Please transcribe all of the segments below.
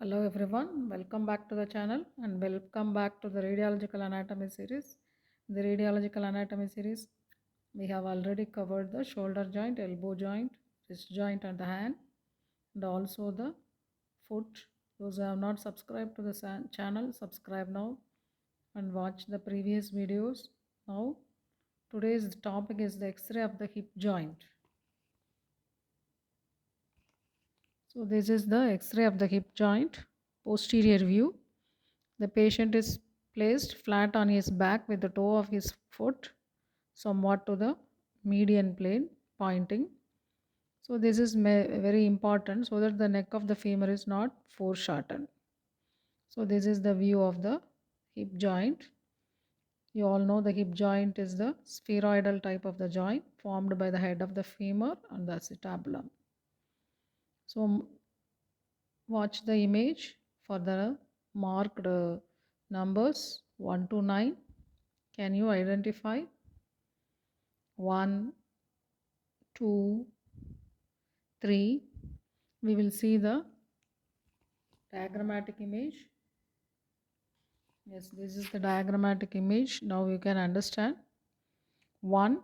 Hello everyone, welcome back to the channel and welcome back to the radiological anatomy series. In the radiological anatomy series, we have already covered the shoulder joint, elbow joint, wrist joint and the hand, and also the foot. Those who have not subscribed to the channel, subscribe now and watch the previous videos. Now, today's topic is the X-ray of the hip joint. So this is the X-ray of the hip joint, posterior view. The patient is placed flat on his back with the toe of his foot somewhat to the median plane pointing. So this is very important so that the neck of the femur is not foreshortened. So this is the view of the hip joint. You all know the hip joint is the spheroidal type of the joint formed by the head of the femur and the acetabulum. So watch the image for the marked numbers 1 to 9. Can you identify 1, 2, 3? We will see the diagrammatic image. Yes, this is the diagrammatic image. Now you can understand. 1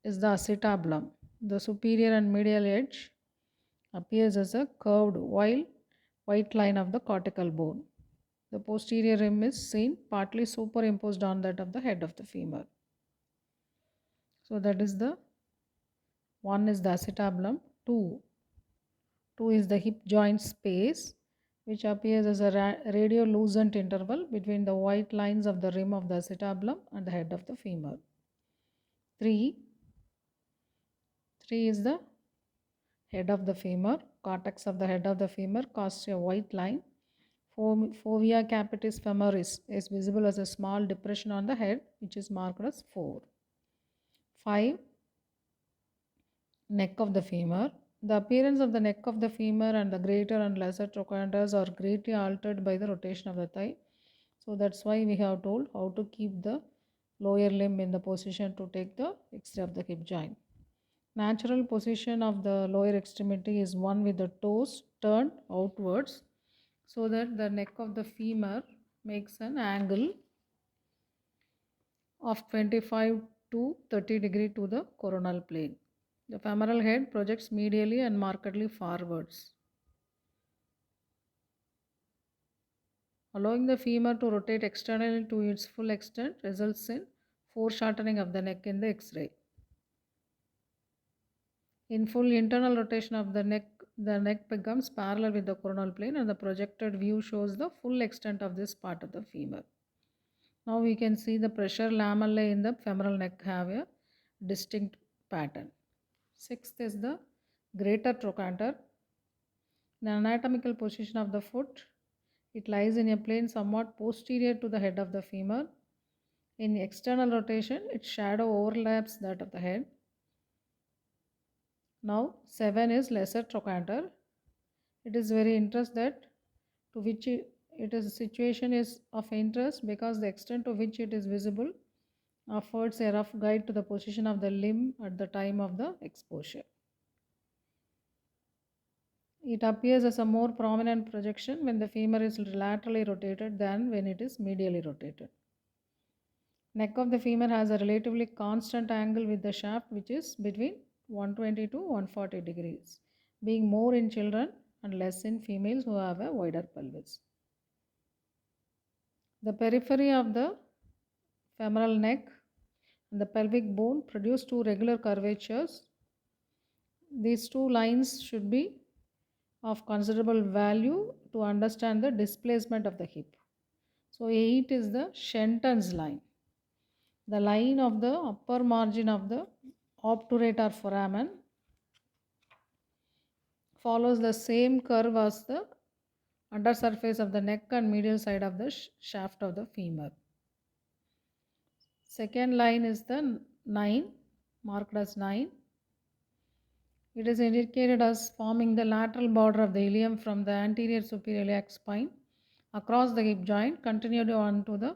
is the acetabulum. The superior and medial edge appears as a curved white line of the cortical bone. The posterior rim is seen partly superimposed on that of the head of the femur. So that is the 1 is the acetabulum. 2 is the hip joint space, which appears as a radiolucent interval between the white lines of the rim of the acetabulum and the head of the femur. 3 is the head of the femur. Cortex of the head of the femur casts a white line. Fovea capitis femoris is visible as a small depression on the head, which is marked as 4. 5. Neck of the femur. The appearance of the neck of the femur and the greater and lesser trochanters are greatly altered by the rotation of the thigh. So that's why we have told how to keep the lower limb in the position to take the X-ray of the hip joint. Natural position of the lower extremity is one with the toes turned outwards so that the neck of the femur makes an angle of 25 to 30 degree to the coronal plane. The femoral head projects medially and markedly forwards, allowing the femur to rotate externally to its full extent results in foreshortening of the neck in the X-ray. In full internal rotation of the neck becomes parallel with the coronal plane and the projected view shows the full extent of this part of the femur. Now we can see the pressure lamellae in the femoral neck have a distinct pattern. Sixth is the greater trochanter. The anatomical position of the foot, it lies in a plane somewhat posterior to the head of the femur. In external rotation, its shadow overlaps that of the head. Now 7 is lesser trochanter. It is very interesting that to which it is situation is of interest because the extent to which it is visible affords a rough guide to the position of the limb at the time of the exposure. It appears as a more prominent projection when the femur is laterally rotated than when it is medially rotated. Neck of the femur has a relatively constant angle with the shaft which is between 120 to 140 degrees, being more in children and less in females who have a wider pelvis. The periphery of the femoral neck and the pelvic bone produce two regular curvatures. These two lines should be of considerable value to understand the displacement of the hip. So 8 is the Shenton's line. The line of the upper margin of the obturator foramen follows the same curve as the undersurface of the neck and medial side of the shaft of the femur. Second line is the 9, marked as 9. It is indicated as forming the lateral border of the ilium from the anterior superior iliac spine across the hip joint, continued on to the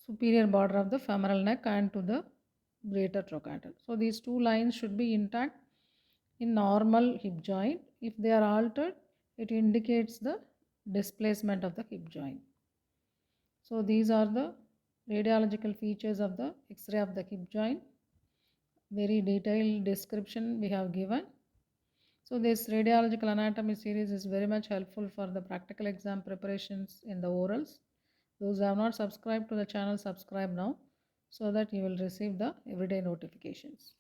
superior border of the femoral neck and to the greater trochanter. So these two lines should be intact in normal hip joint. If they are altered, it indicates the displacement of the hip joint. So these are the radiological features of the X-ray of the hip joint. Very detailed description we have given. So this radiological anatomy series is very much helpful for the practical exam preparations in the orals. Those who have not subscribed to the channel, subscribe now so that you will receive the everyday notifications.